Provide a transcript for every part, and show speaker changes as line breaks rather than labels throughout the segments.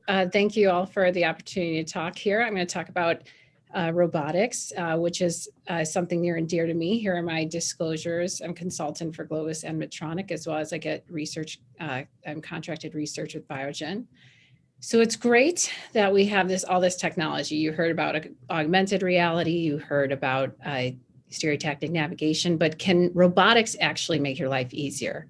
thank you all for the opportunity to talk here. I'm going to talk about robotics, which is something near and dear to me. Here are my disclosures. I'm consultant for Globus and Medtronic, as well as I get research. I'm contracted research with Biogen. So it's great that we have all this technology. You heard about augmented reality. You heard about stereotactic navigation, but can robotics actually make your life easier?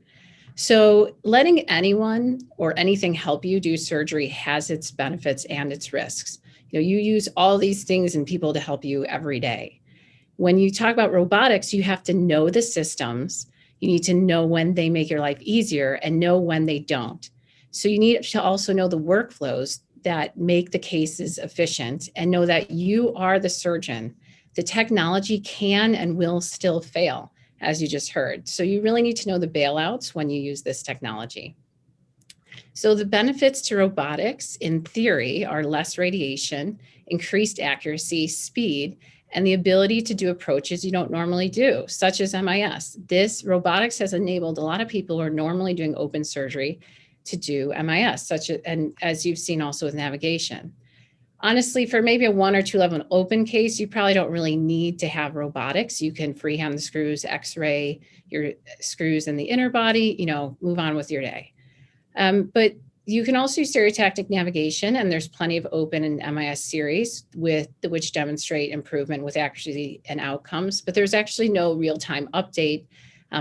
So letting anyone or anything help you do surgery has its benefits and its risks. You use all these things and people to help you every day. When you talk about robotics, you have to know the systems. You need to know when they make your life easier and know when they don't. So you need to also know the workflows that make the cases efficient and know that you are the surgeon. The technology can and will still fail, as you just heard. So you really need to know the bailouts when you use this technology. So the benefits to robotics in theory are less radiation, increased accuracy, speed, and the ability to do approaches you don't normally do, such as MIS. This robotics has enabled a lot of people who are normally doing open surgery to do MIS, and as you've seen also with navigation. Honestly, for maybe a 1 or 2 level open case, you probably don't really need to have robotics. You can freehand the screws, X-ray your screws in the interbody, move on with your day. But you can also use stereotactic navigation, and there's plenty of open and MIS series which demonstrate improvement with accuracy and outcomes, but there's actually no real-time update.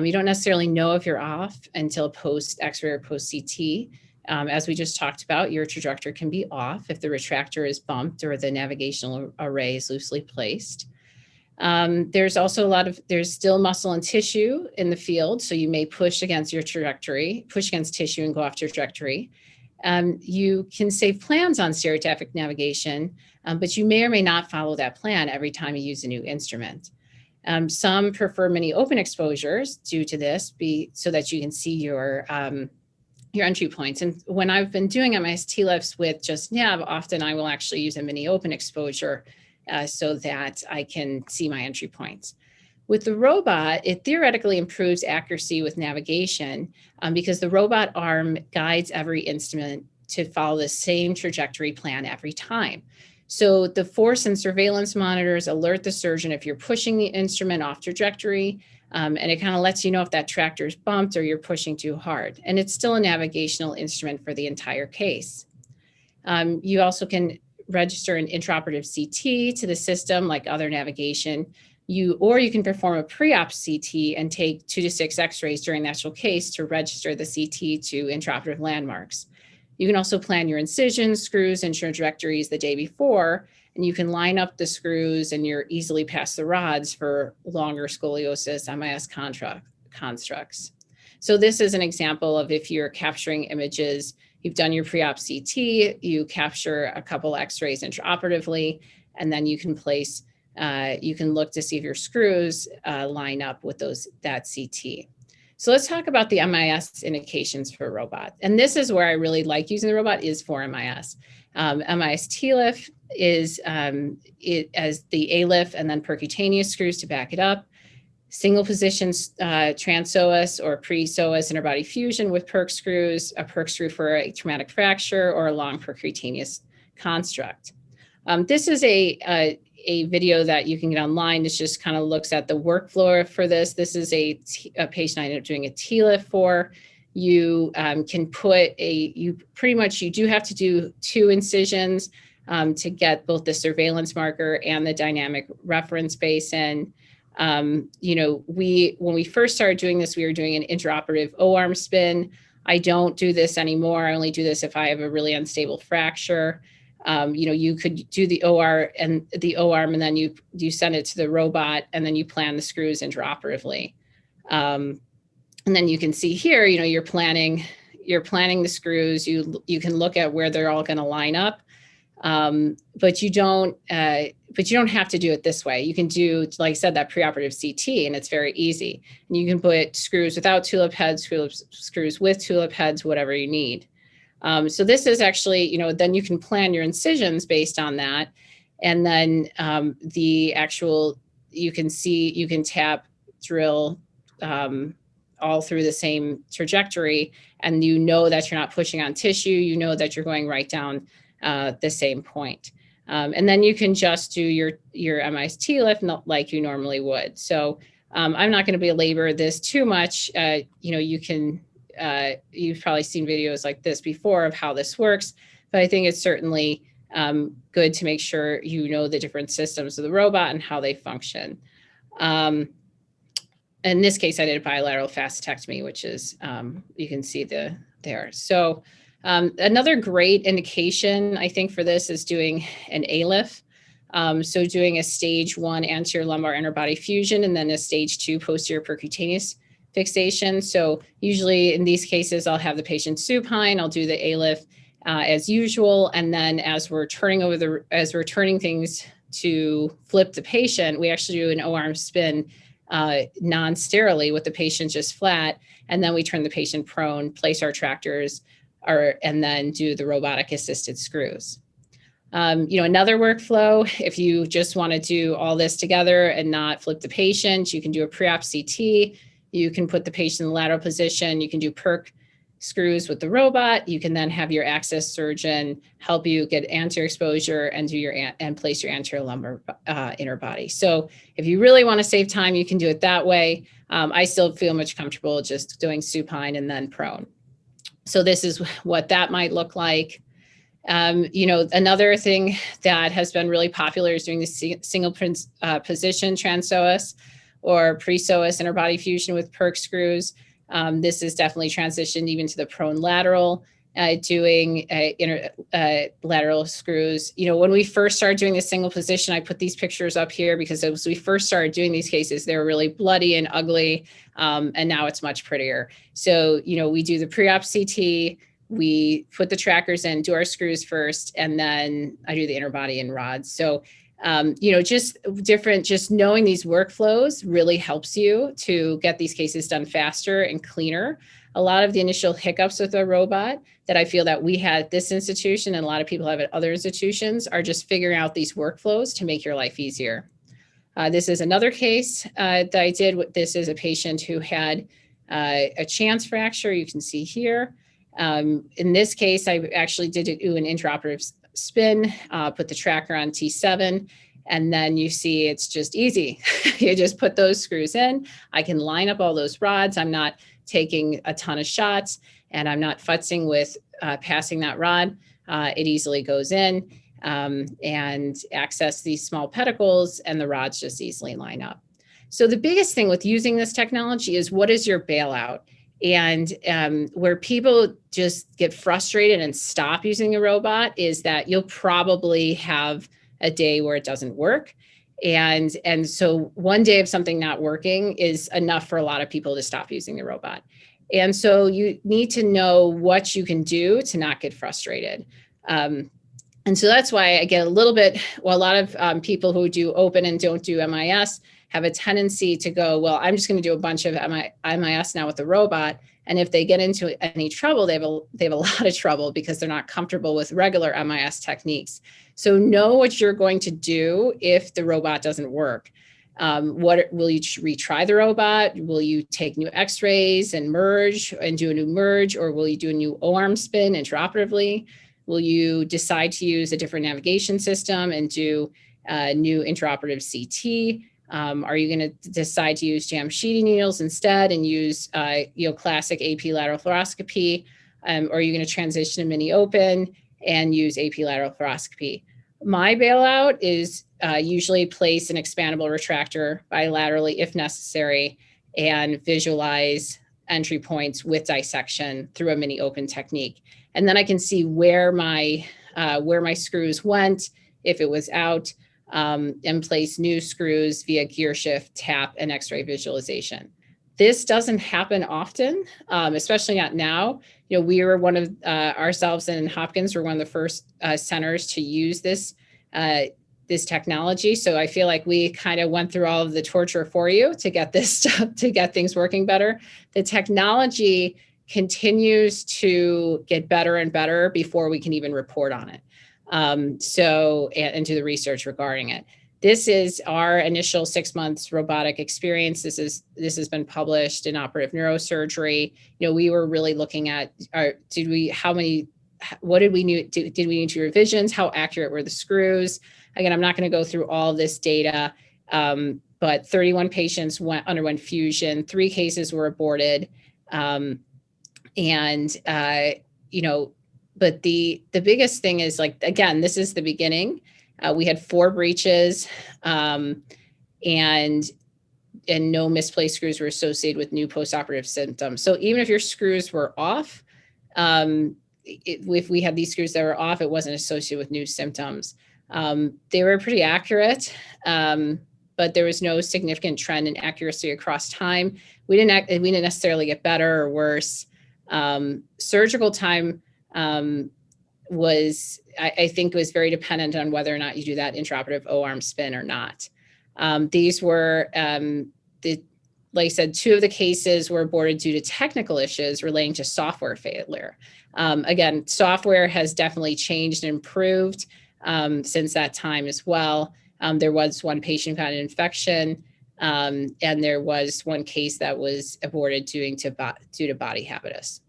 You don't necessarily know if you're off until post X-ray or post CT. As we just talked about, your trajectory can be off if the retractor is bumped or the navigational array is loosely placed. There's also there's still muscle and tissue in the field, so you may push against your trajectory, push against tissue and go off trajectory. You can save plans on stereotactic navigation, but you may or may not follow that plan every time you use a new instrument. Some prefer mini open exposures due to this, so that you can see your entry points. And when I've been doing MIS TLIFs with just nav, often I will actually use a mini open exposure so that I can see my entry points. With the robot, it theoretically improves accuracy with navigation because the robot arm guides every instrument to follow the same trajectory plan every time. So the force and surveillance monitors alert the surgeon if you're pushing the instrument off trajectory, and it kind of lets you know if that tractor is bumped or you're pushing too hard. And it's still a navigational instrument for the entire case. You also can register an intraoperative CT to the system like other navigation. Or you can perform a pre-op CT and take 2 to 6 X-rays during the actual case to register the CT to intraoperative landmarks. You can also plan your incisions, screws, and trajectories the day before, and you can line up the screws and you're easily past the rods for longer scoliosis MIS constructs. So this is an example of if you're capturing images, you've done your pre-op CT, you capture a couple X-rays intraoperatively, and then you can place, you can look to see if your screws line up with that CT. So let's talk about the MIS indications for a robot. And this is where I really like using the robot is for MIS. MIS TLIF is as the ALIF and then percutaneous screws to back it up. Single position trans-psoas or pre-psoas interbody fusion with perc screws, a perc screw for a traumatic fracture or a long percutaneous construct. This is a video that you can get online. This just kind of looks at the workflow for this. This is a patient I ended up doing a TLIF for. You can put you do have to do 2 incisions to get both the surveillance marker and the dynamic reference basin. When we first started doing this, we were doing an intraoperative O-arm spin. I don't do this anymore. I only do this if I have a really unstable fracture. You could do the OR and the O-arm, and then you send it to the robot, and then you plan the screws intraoperatively. And then you can see here, you're planning the screws. You can look at where they're all going to line up, but you don't have to do it this way. You can do, like I said, that preoperative CT, and it's very easy. And you can put screws without tulip heads, screws with tulip heads, whatever you need. So this is actually, then you can plan your incisions based on that. And then you can tap, drill all through the same trajectory. And that you're not pushing on tissue, that you're going right down the same point. And then you can just do your MIS TLIF like you normally would. So I'm not going to belabor this too much. You can, you've probably seen videos like this before of how this works, but I think it's certainly good to make sure you know the different systems of the robot and how they function. In this case, I did a bilateral fascectomy, which is, you can see there. So another great indication, I think, for this is doing an ALIF. So doing a stage 1 anterior lumbar interbody fusion and then a stage 2 posterior percutaneous fixation. So usually in these cases, I'll have the patient supine, I'll do the ALIF as usual. And then as we're turning things to flip the patient, we actually do an O-arm spin non-sterilely with the patient just flat. And then we turn the patient prone, place our tractors, and then do the robotic assisted screws. Another workflow, if you just want to do all this together and not flip the patient, you can do a pre-op CT. You can put the patient in the lateral position. You can do perc screws with the robot. You can then have your access surgeon help you get anterior exposure and do and place your anterior lumbar interbody. So if you really want to save time, you can do it that way. I still feel much comfortable just doing supine and then prone. So this is what that might look like. Another thing that has been really popular is doing the single position transpsoas or pre-psoas interbody fusion with perc screws. This is definitely transitioned even to the prone lateral, doing lateral screws. When we first started doing the single position, I put these pictures up here because as we first started doing these cases, they were really bloody and ugly, and now it's much prettier. So, we do the pre-op CT, we put the trackers in, do our screws first, and then I do the interbody and rods. So, just knowing these workflows really helps you to get these cases done faster and cleaner. A lot of the initial hiccups with a robot that I feel that we had at this institution and a lot of people have at other institutions are just figuring out these workflows to make your life easier. This is another case that I did. This is a patient who had a chance fracture. You can see here. In this case, I actually did do an intraoperative spin, put the tracker on T7, and then you see it's just easy. You just put those screws in. I can line up all those rods. I'm not taking a ton of shots, and I'm not futzing with passing that rod. It easily goes in and access these small pedicles, and the rods just easily line up. So the biggest thing with using this technology is, what is your bailout? And where people just get frustrated and stop using a robot is that you'll probably have a day where it doesn't work. And so one day of something not working is enough for a lot of people to stop using the robot. And so you need to know what you can do to not get frustrated. And so that's why I get a little bit, well, a lot of people who do open and don't do MIS have a tendency to go, well, I'm just going to do a bunch of MIS now with the robot. And if they get into any trouble, they have a lot of trouble because they're not comfortable with regular MIS techniques. So know what you're going to do if the robot doesn't work. What will you retry the robot? Will you take new x-rays and merge and do a new merge, or will you do a new O-arm spin intraoperatively? Will you decide to use a different navigation system and do a new intraoperative CT? Are you going to decide to use jam sheeting needles instead and use classic AP lateral fluoroscopy? Or are you going to transition to mini open and use AP lateral fluoroscopy? My bailout is usually place an expandable retractor bilaterally if necessary and visualize entry points with dissection through a mini open technique. And then I can see where my screws went, if it was out, and place new screws via gear shift, tap, and x-ray visualization. This doesn't happen often, especially not now. We were one of ourselves and Hopkins were one of the first centers to use this technology. So I feel like we kind of went through all of the torture for you to get this stuff, to get things working better. The technology continues to get better and better before we can even report on it. And do the research regarding it. This is our initial 6 months robotic experience. This has been how operative neurosurgery. We were really looking at how what did we need to, did we need to do revisions? How accurate were the screws? Again, I'm not going to go through all this data, but 31 patients underwent fusion, 3 cases were aborted. But the biggest thing is, like, again, this is the beginning. We had 4 breaches, and no misplaced screws were associated with new postoperative symptoms. So even if your screws were off, if we had these screws that were off, it wasn't associated with new symptoms. They were pretty accurate, but there was no significant trend in accuracy across time. We didn't necessarily get better or worse. Surgical time was, I think, was very dependent on whether or not you do that intraoperative O-arm spin or not. These were, like I said, 2 of the cases were aborted due to technical issues relating to software failure. Again, software has definitely changed and improved since that time as well. There was 1 patient who had an infection, and there was 1 case that was aborted due to body habitus.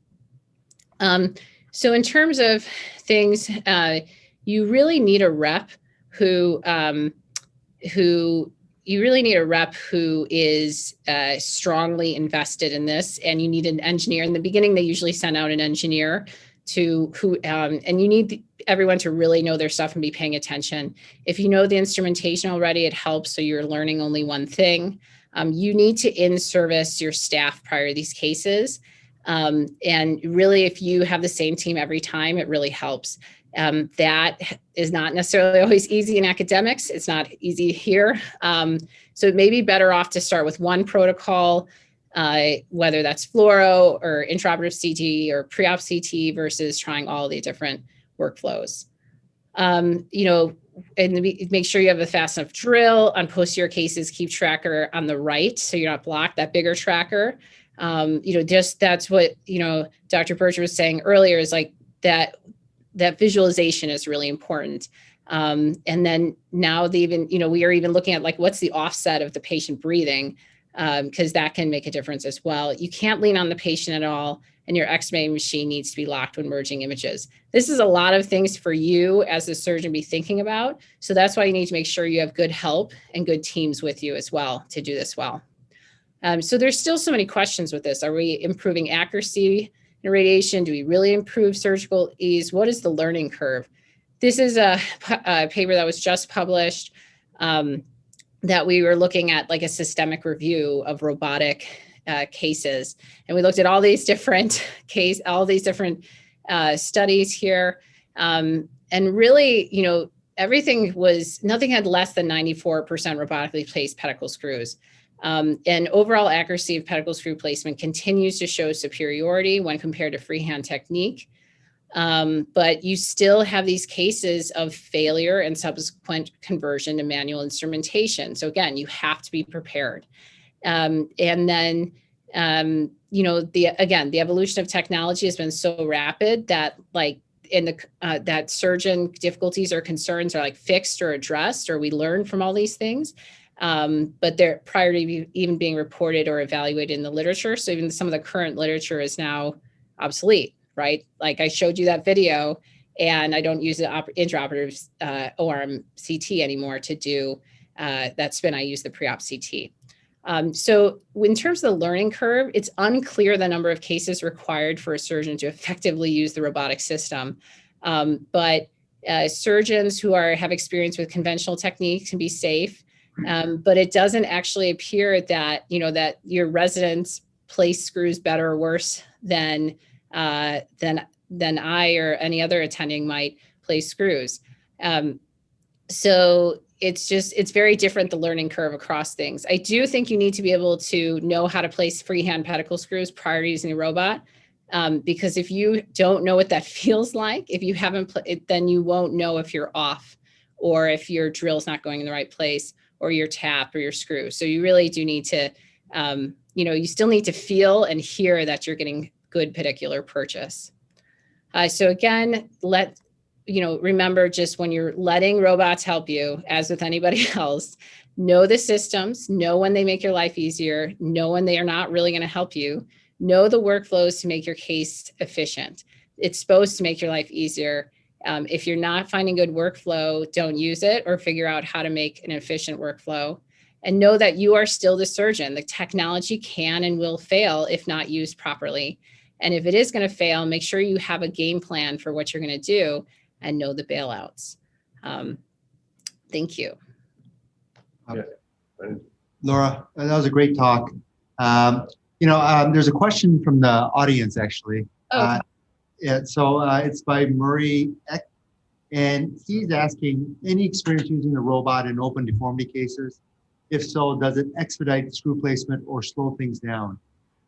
So in terms of things, you really need a rep who is strongly invested in this, and you need an engineer. In the beginning, they usually send out an engineer and you need everyone to really know their stuff and be paying attention. If you know the instrumentation already, it helps, so you're learning only one thing. You need to in-service your staff prior to these cases. And really, if you have the same team every time, it really helps. That is not necessarily always easy in academics. It's not easy here. So it may be better off to start with one protocol, whether that's fluoro or intraoperative CT or pre-op CT versus trying all the different workflows. And make sure you have a fast enough drill. On posterior cases, keep tracker on the right so you're not blocked, that bigger tracker. Just that's what, Dr. Berger was saying earlier, is like that visualization is really important. And then now we are even looking at, like, what's the offset of the patient breathing, because that can make a difference as well. You can't lean on the patient at all, and your X-ray machine needs to be locked when merging images. This is a lot of things for you as a surgeon to be thinking about. So that's why you need to make sure you have good help and good teams with you as well to do this well. So there's still so many questions with this. Are we improving accuracy in radiation? Do we really improve surgical ease? What is the learning curve? This is a paper that was just published that we were looking at, like, a systemic review of robotic cases. And we looked at all these different studies here. And really, nothing had less than 94% robotically placed pedicle screws. And overall accuracy of pedicle screw placement continues to show superiority when compared to freehand technique. But you still have these cases of failure and subsequent conversion to manual instrumentation. So again, you have to be prepared. And then, the evolution of technology has been so rapid that, like, that surgeon difficulties or concerns are, like, fixed or addressed, or we learn from all these things. But they're prior to even being reported or evaluated in the literature. So even some of the current literature is now obsolete, right? Like, I showed you that video, and I don't use the intraoperative O-arm CT anymore to do that spin. I use the pre-op CT. So in terms of the learning curve, it's unclear the number of cases required for a surgeon to effectively use the robotic system. But surgeons who have experience with conventional techniques can be safe. But it doesn't actually appear that, that your residents place screws better or worse than I or any other attending might place screws. So it's very different, the learning curve across things. I do think you need to be able to know how to place freehand pedicle screws prior to using a robot. Because if you don't know what that feels like, if you haven't, then you won't know if you're off, or if your drill's not going in the right place, or your tap or your screw. So you really do need to, you still need to feel and hear that you're getting good pedicular purchase. So again, remember, just when you're letting robots help you, as with anybody else, know the systems, know when they make your life easier, know when they are not really going to help you, know the workflows to make your case efficient. it's supposed to make your life easier. If you're not finding good workflow, don't use it, or figure out how to make an efficient workflow. And know that you are still the surgeon. The technology can and will fail if not used properly. And if it is going to fail, make sure you have a game plan for what you're going to do and know the bailouts. Thank you.
Laura, that was a great talk. There's a question from the audience, actually.
Oh.
It's by Murray Eck, and he's asking, any experience using the robot in open deformity cases? If so, does it expedite screw placement or slow things down?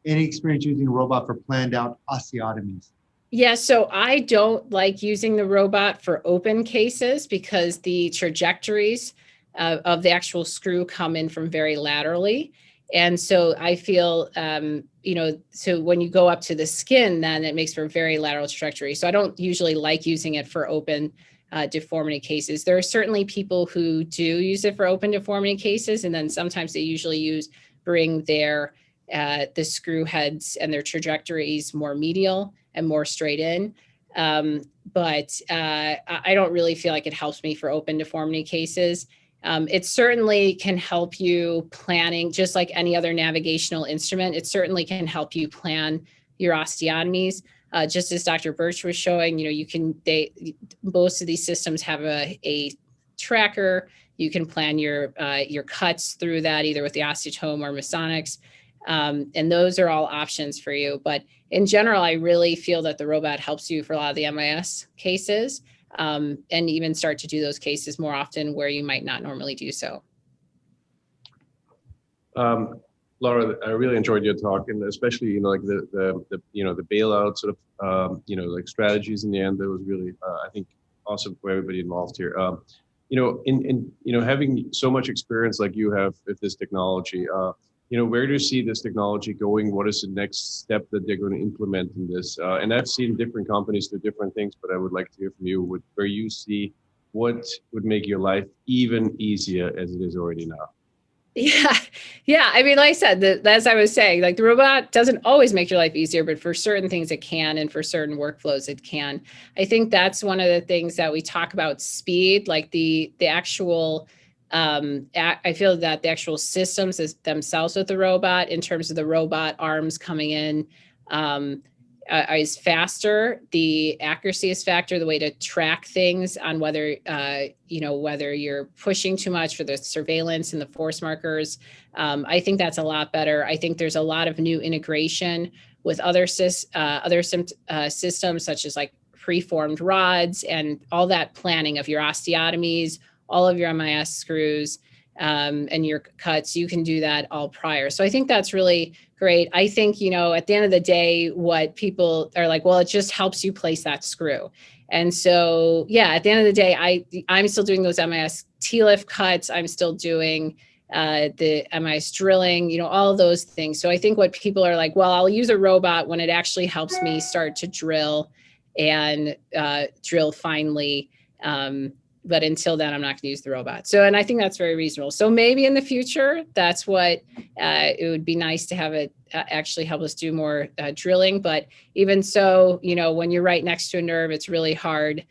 Any experience using a robot for planned out osteotomies?
Yeah, so I don't like using the robot for open cases because the trajectories of the actual screw come in from very laterally. And so I feel, so when you go up to the skin, then it makes for a very lateral trajectory. So I don't usually like using it for open deformity cases. There are certainly people who do use it for open deformity cases, and then sometimes they bring their the screw heads and their trajectories more medial and more straight in. But I don't really feel like it helps me for open deformity cases. It certainly can help you planning, just like any other navigational instrument. It certainly can help you plan your osteotomies. Just as Dr. Birch was showing, most of these systems have a tracker. You can plan your cuts through that, either with the osteotome or Masonics. And those are all options for you. But in general, I really feel that the robot helps you for a lot of the MIS cases, and even start to do those cases more often where you might not normally do so.
Laura, I really enjoyed your talk, and especially like the bailout sort of like strategies in the end. That was really I think awesome for everybody involved here. Having so much experience like you have with this technology, where do you see this technology going? What is the next step that they're going to implement in this? And I've seen different companies do different things, but I would like to hear from you where you see what would make your life even easier as it is already now.
Yeah. I mean, like I said, as I was saying, like the robot doesn't always make your life easier, but for certain things it can, and for certain workflows it can. I think that's one of the things that we talk about speed, like the actual, I feel that the actual systems themselves with the robot, in terms of the robot arms coming in, is faster. The accuracy is faster. The way to track things on whether you're pushing too much for the surveillance and the force markers. I think that's a lot better. I think there's a lot of new integration with other systems, such as like preformed rods and all that planning of your osteotomies, all of your MIS screws, and your cuts. You can do that all prior. So I think that's really great. I think, at the end of the day, what people are like, well, it just helps you place that screw. And so, yeah, at the end of the day, I'm still doing those MIS T-lift cuts. I'm still doing the MIS drilling, all of those things. So I think what people are like, well, I'll use a robot when it actually helps me start to drill and drill finely. But until then, I'm not going to use the robot. So, and I think that's very reasonable. So maybe in the future, that's what it would be nice to have it actually help us do more drilling. But even so, when you're right next to a nerve, it's really hard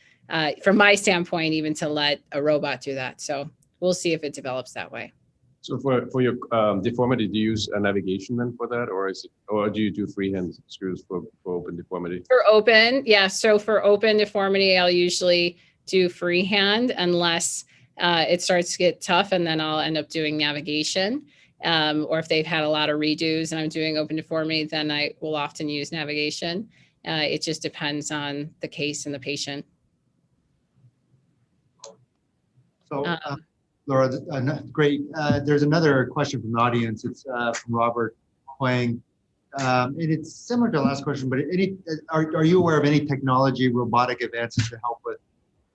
from my standpoint, even to let a robot do that. So we'll see if it develops that way.
So for your deformity, do you use a navigation then for that, or do you do freehand screws for open deformity? For
open, yeah. So for open deformity, I'll usually do freehand unless it starts to get tough, and then I'll end up doing navigation. Or if they've had a lot of redos and I'm doing open deformity, then I will often use navigation. It just depends on the case and the patient.
So, Laura, great. There's another question from the audience. It's from Robert Huang. And it's similar to the last question, but are you aware of any technology, robotic advances to help with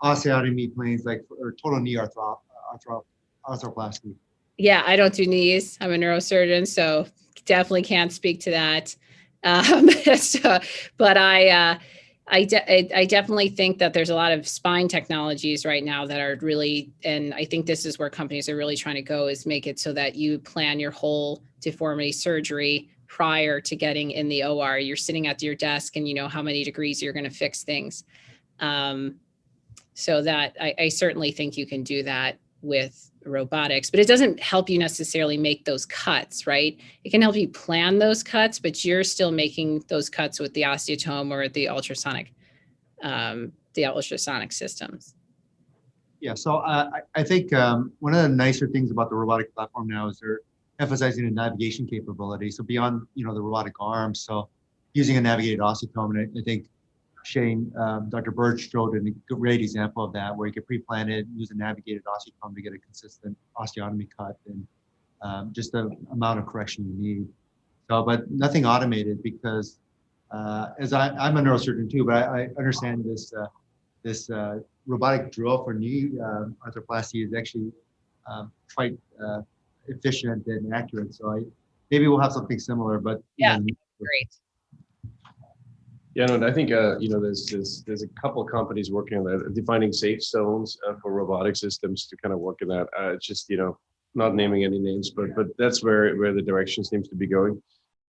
osteotomy planes, or total knee arthroplasty?
Yeah, I don't do knees. I'm a neurosurgeon, so definitely can't speak to that. But I definitely think that there's a lot of spine technologies right now that are really, and I think this is where companies are really trying to go, is make it so that you plan your whole deformity surgery prior to getting in the OR. You're sitting at your desk and you know how many degrees you're going to fix things. So that I certainly think you can do that with robotics, but it doesn't help you necessarily make those cuts, right? It can help you plan those cuts, but you're still making those cuts with the osteotome or the ultrasonic systems.
Yeah, so I think one of the nicer things about the robotic platform now is they're emphasizing the navigation capability. So beyond, you know, the robotic arms, so using a navigated osteotome, and I think Shane, Dr. Birch showed a great example of that, where you could pre-plan it, use a navigated osteotome to get a consistent osteotomy cut and just the amount of correction you need. So, but nothing automated, because as I'm a neurosurgeon too, but I understand this robotic drill for knee arthroplasty is actually quite efficient and accurate. So maybe we'll have something similar, but
yeah, great.
Yeah, no, and I think you know, there's a couple of companies working on that, defining safe zones for robotic systems to kind of work in that. It's just, you know, not naming any names, but that's where the direction seems to be going.